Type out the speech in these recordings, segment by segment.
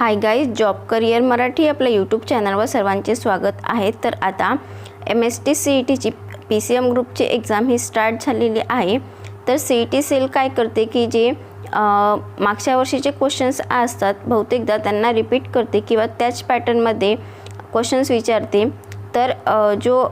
Hi guys, job career Marathi आपल्या YouTube चॅनलवर सर्वांचे स्वागत आहे। तर आता MST CETची PCM ग्रुपची एक्झाम ही स्टार्ट झालेली आहे। तर CET सेल काय करते की जे मागच्या वर्षीचे क्वेश्चन्स असतात बहुतेकदा त्यांना रिपीट करते किंवा त्याच पॅटर्नमध्ये क्वेश्चन्स विचारते। तर जो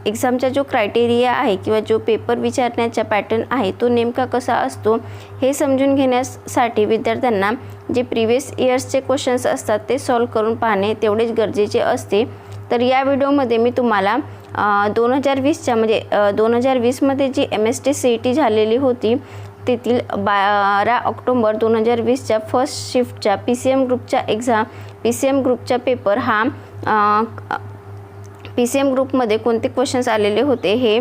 एक्झामचा जो क्रायटेरिया आहे किंवा जो पेपर विचारण्याचा पॅटर्न आहे तो नेमका कसा असतो हे समजून घेण्यासाठी विद्यार्थ्यांना जे प्रीवियस इयर्सचे क्वेश्चन्स असतात ते सॉल्व करून पाहणे तेवढेच गरजेचे असते। तर या व्हिडिओमध्ये मी तुम्हाला 2020च्या म्हणजे 2020 मध्ये जी MST CET झालेली होती तेथील 12 ऑक्टोबर 2020च्या फर्स्ट शिफ्टच्या PCM ग्रुपचा पेपर हा PCM ग्रुपमध्ये कोणते क्वेश्चन्स आलेले होते हे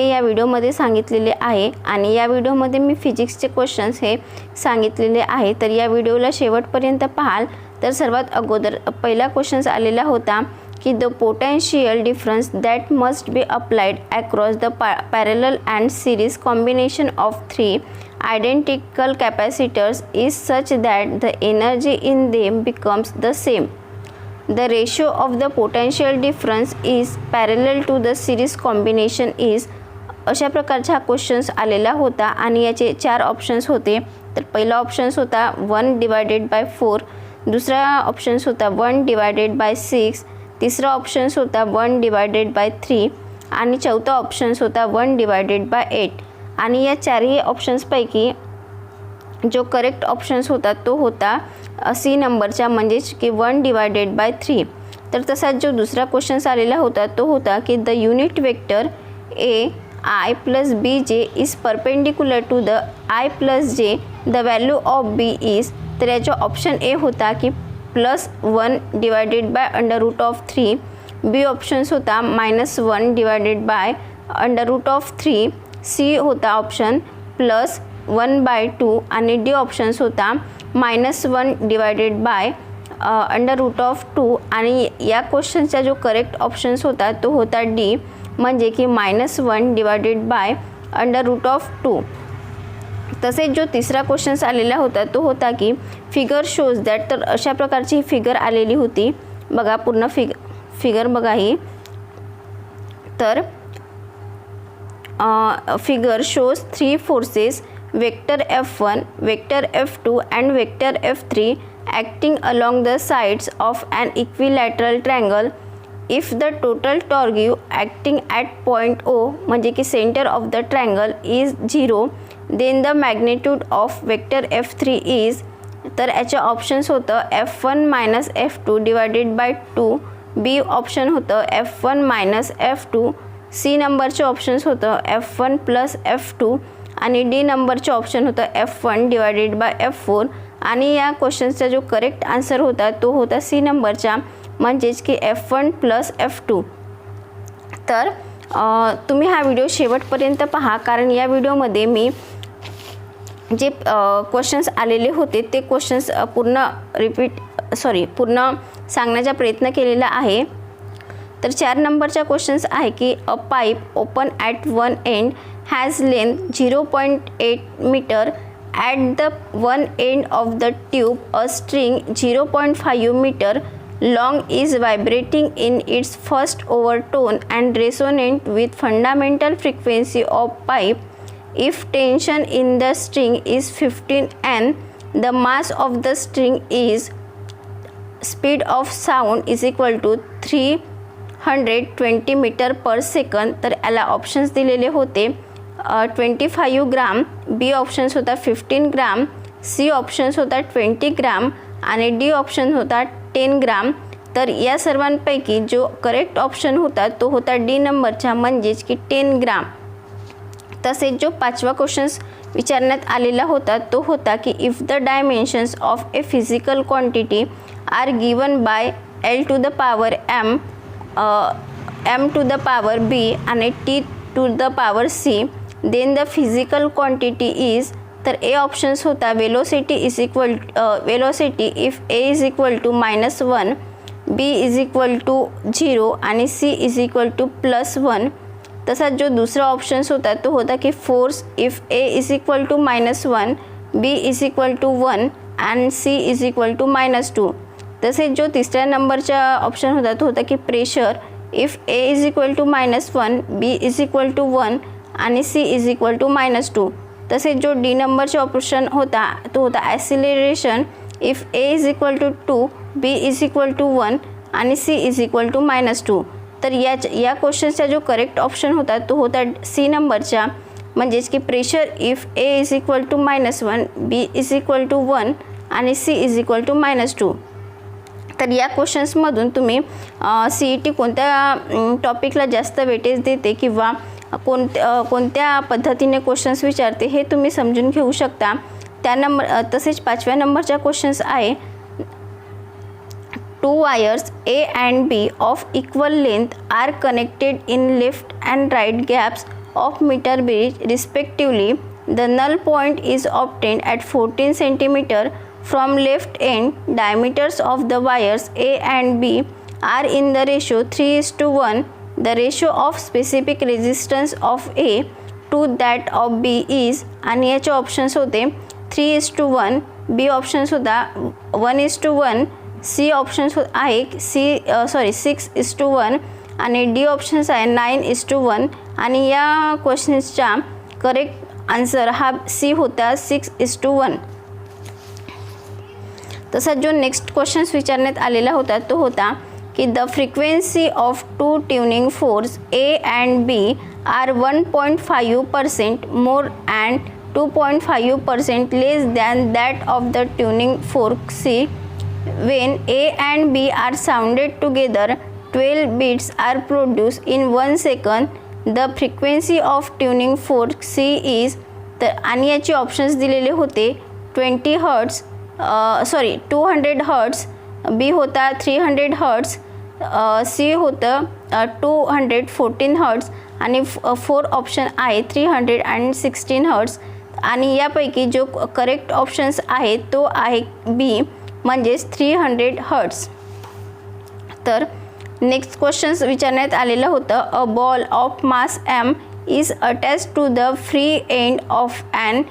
या व्हिडिओमध्ये सांगितलेले आहे। आणि या व्हिडिओमध्ये मी फिजिक्सचे क्वेश्चन्स हे सांगितलेले आहे। तर या व्हिडिओला शेवटपर्यंत पाहाल तर सर्वात अगोदर पहिला क्वेश्चन्स आलेला होता की the potential difference that must be applied across the parallel and series combination of 3 identical capacitors is such that the energy in them becomes the same. The ratio of the potential difference is parallel to the series combination is. अशा प्रकारचा हा questions आलेला होता आणि याचे 4 options होते। तर पहिला ऑप्शन्स होता 1/4, दुसरा ऑप्शन्स होता 1/6, तिसरा ऑप्शन्स होता 1/3 आणि चौथा ऑप्शन्स होता 1/8। आणि या चारही ऑप्शन्सपैकी जो करेक्ट ऑप्शन्स होता तो होता सी नंबरचा म्हणजेच की 1/3। तर तसाच जो दुसरा क्वेश्चन्स आलेला होता तो होता की the unit vector AI + BJ is perpendicular to the I + J the value of B is. तर याचा ऑप्शन ए होता की +1/√3, बी ऑप्शन्स होता -1/√3, सी होता ऑप्शन +1/2 आणि डी ऑप्शन्स होता -1/√2. आणि या क्वेश्चनचा जो करेक्ट ऑप्शन्स होता तो होता डी म्हणजे की -1/√2. तसेच जो तिसरा क्वेश्चन्स आलेला होता तो होता की फिगर शोज दॅट. तर अशा प्रकारची फिगर आलेली होती बघा, पूर्ण फिगर बघा ही. तर figure shows 3 forces vector F1, vector F2 and vector F3 acting along the sides of an equilateral triangle. If the total torque acting at point O म्हणजे की center of the triangle is 0, then the magnitude of vector F3 is. तर याचे options होतं F1 - F2 /2, बी option होतं F1 - F2, C नंबरचे options होतं F1 + F2 आणि D नंबरचे ऑप्शन होतं F1/F4. आणि या क्वेश्चन्सचा जो करेक्ट आन्सर होता तो होता सी नंबरचा म्हणजेच की F1 + F2. तर तुम्ही हा व्हिडिओ शेवटपर्यंत पहा कारण या व्हिडिओमध्ये मी जे क्वेश्चन्स आलेले होते ते क्वेश्चन्स पूर्ण सांगण्याचा प्रयत्न केलेला आहे। तर 4 नंबरचा क्वेश्चन्स आहे की a pipe open at one end has length 0.8 meter. At the one end of the tube, a string 0.5 meter long is vibrating in its first overtone and resonant with fundamental frequency of pipe. If tension in the string is 15 N, the mass of the string is speed of sound is equal to 320 meter per second. तर याला options दिलेले होते 25 ग्राम, बी options होता 15 ग्राम, C options होता 20 ग्राम आणि D option होता 10 ग्राम. तर या सर्वांपैकी जो करेक्ट ऑप्शन होता तो होता डी नंबरचा म्हणजेच की 10 ग्राम. तसेच जो 5वा क्वेश्चन्स विचारण्यात आलेला होता तो होता की if the dimensions of a physical quantity are given by L to the power M, M to the power B आणि T to the power C, then the physical quantity is. तर ए options होता velocity if A is equal to -1, B is equal to 0 आणि C is equal to +1. तसा जो दुसरा options होता तो होता की force if A is equal to -1, B is equal to 1 and C is equal to -2. तसेच जो तिसऱ्या नंबरचा ऑप्शन होता तो होता की pressure if A is equal to -1, B is equal to 1 आणि सी इज इक्वल टू -2. तसेच जो डी नंबरचा ऑप्शन होता तो होता acceleration if A is equal to 2, B is equal to 1 आणि सी इज इक्वल टू -2. तर या क्वेश्चनचा जो करेक्ट ऑप्शन होता तो होता सी नंबरचा, म्हणजेच की pressure if A is equal to -1, B is equal to 1 आणि सी इज इक्वल टू -2. तर या क्वेश्चन्समधून तुम्ही CET कोणत्या टॉपिकला जास्त वेटेज देते किंवा कोणत्या पद्धतीने क्वेश्चन्स विचारते हे तुम्ही समजून घेऊ शकता. तसेच 5व्या नंबरचा क्वेश्चन्स आहे 2 wires A and B of equal length are connected in left and right gaps of meter bridge respectively. The null point is obtained at 14 cm from left end. Diameters of the wires A and B are in the ratio 3:1. The ratio of specific resistance of A to that of B is, आणि याचे options होते 3:1, B options होता 1:1, C options आहे 6:1 आणि D options आहे 9:1. आणि या क्वेश्चन्सचा correct answer हा सी होता 6:1. तसा जो नेक्स्ट क्वेश्चन्स विचारण्यात आलेला होता तो होता की the frequency of 2 tuning force A and B are 1.5% more and 2.5% less than that of the tuning fork C. When A and B are sounded together, 12 beats are produced in 1 second. The frequency of tuning fork C is. तर आणि याचे options दिलेले होते 200 hertz, B होता 300 hertz, C होतं 214 hertz आणि 4 option आहे 316 hertz. आणि यापैकी जो करेक्ट ऑप्शन्स आहे तो आहे बी, म्हणजेच 300 हर्ट्स. तर नेक्स्ट क्वेश्चन्स विचारण्यात आलेलं होतं a ball of mass M is attach to the free end of an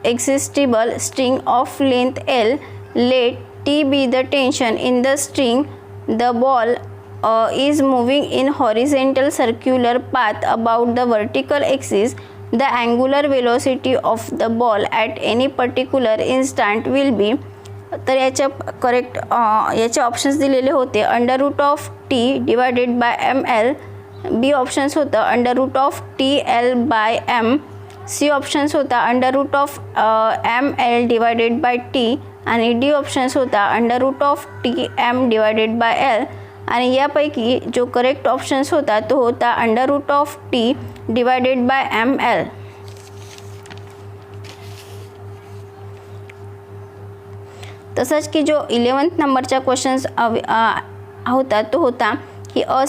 inextensible string of length L. Let T be the tension in the string. The ball is moving in horizontal circular path about the vertical axis. The angular velocity of the ball at any particular instant will be. तर याच्या correct याचे options दिलेले होते √T divided by ml. B options होतं √TL/m. C options होता √ml divided by T आणि D options होता √TM divided by L. आणि यापैकी जो करेक्ट ऑप्शन्स होता तो होता √T डिवायडेड बाय ml. तसंच की जो 11th नंबरचा क्वेश्चन्स होता तो होता की a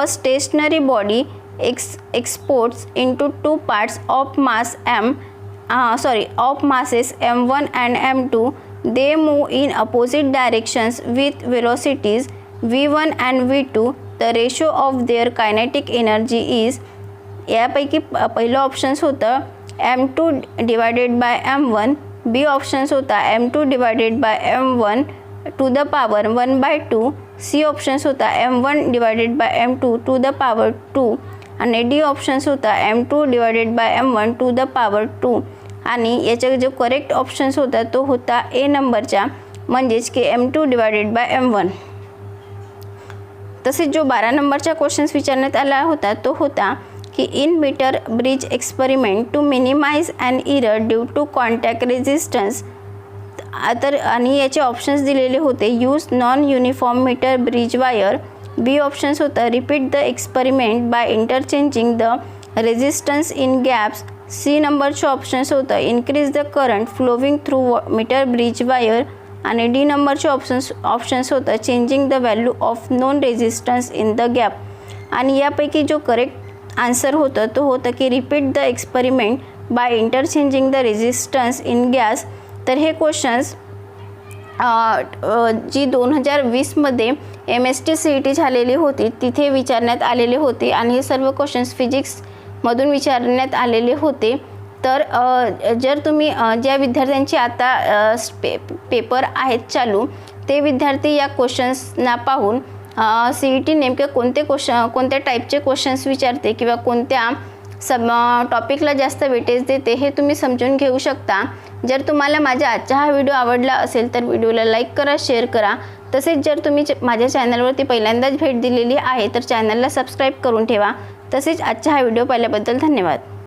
stationary body exports into 2 parts of masses m1 and m2. They move in opposite directions with velocities v1 and v2. The ratio of their kinetic energy is. यापैकी पहिलं ऑप्शन्स होतं m2 divided by m1. B options होता m2 divided by m1 to the power 1/2. C options होता m1 divided by m2 to the power 2 आणि D options होता m2 divided by m1 to the power 2. आणि याचा जो correct options होता तो होता ए नंबरचा, म्हणजेच की m2 डिवायडेड बाय m1. तसेच जो 12 नंबरचा क्वेश्चन्स विचारण्यात आला होता तो होता की in metre bridge experiment to minimise an error due to contact resistance. तर आणि याचे ऑप्शन्स दिलेले होते use non uniform metre bridge wire. B options होतं repeat the experiment by interchanging the resistance in gaps. C नंबरचे options होतं increase the current flowing through metre bridge wire आणि D नंबरचे ऑप्शन्स होतं changing the value of known resistance in the gap. आणि यापैकी जो correct answer होतं तो होतं की repeat the experiment by interchanging the resistance in gas. तर हे क्वेश्चन्स जी 2020मध्ये MST CET झालेली होती तिथे विचारण्यात आलेले होते आणि हे सर्व क्वेश्चन्स फिजिक्समधून विचारण्यात आलेले होते. तर जर तुम्ही ज्या विद्यार्थ्यांची आता पेपर आहेत चालू, ते विद्यार्थी या क्वेश्चन्सना पाहून CET नेमके कोणत्या टाईपचे क्वेश्चन्स विचारते किंवा कोणत्या टॉपिकला जास्त वेटेज देते हे तुम्ही समजून घेऊ शकता. जर तुम्हाला माझा आजचा हा व्हिडिओ आवडला असेल तर व्हिडिओला लाईक करा, शेअर करा. तसेच जर तुम्ही माझ्या चॅनलवरती पहिल्यांदाच भेट दिलेली आहे तर चॅनलला सबस्क्राईब करून ठेवा. तसेच आजचा हा व्हिडिओ पाहिल्याबद्दल धन्यवाद.